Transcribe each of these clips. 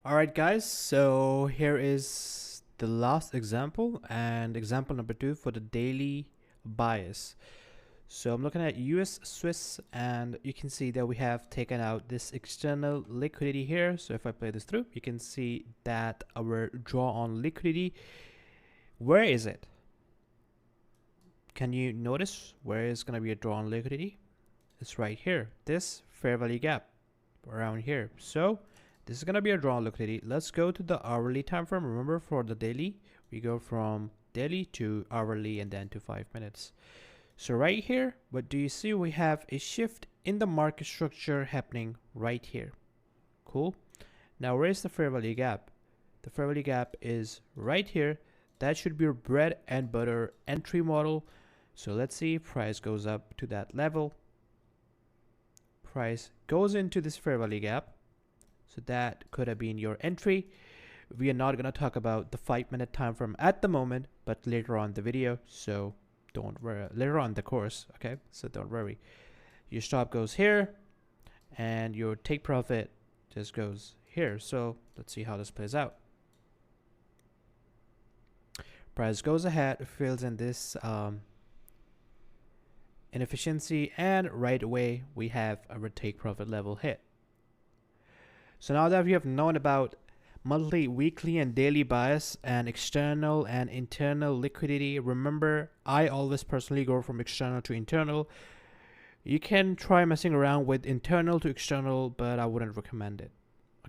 Alright guys, so here is the last example and example number 2 for the daily bias. So I'm looking at US Swiss and you can see that we have taken out this external liquidity here. So if I play this through, you can see that our draw on liquidity, where is it? Can you notice where is going to be a draw on liquidity? It's right here, this fair value gap around here. So this is going to be a draw on liquidity. Let's go to the hourly time frame. Remember, for the daily, we go from daily to hourly and then to 5 minutes. So right here, what do you see? We have a shift in the market structure happening right here. Cool. Now, where is the fair value gap? The fair value gap is right here. That should be your bread and butter entry model. So let's see if price goes up to that level. Price goes into this fair value gap. So that could have been your entry. We are not going to talk about the 5-minute time frame at the moment, but later on the video. So don't worry, later on the course. Okay, so don't worry. Your stop goes here and your take profit just goes here. So let's see how this plays out. Price goes ahead, fills in this inefficiency, and right away we have our take profit level hit. So now that we have known about monthly, weekly, and daily bias and external and internal liquidity, remember, I always personally go from external to internal. You can try messing around with internal to external, but I wouldn't recommend it.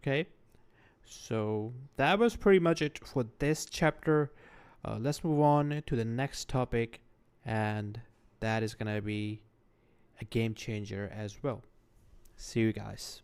Okay, so that was pretty much it for this chapter. Let's move on to the next topic, and that is gonna be a game changer as well. See you guys.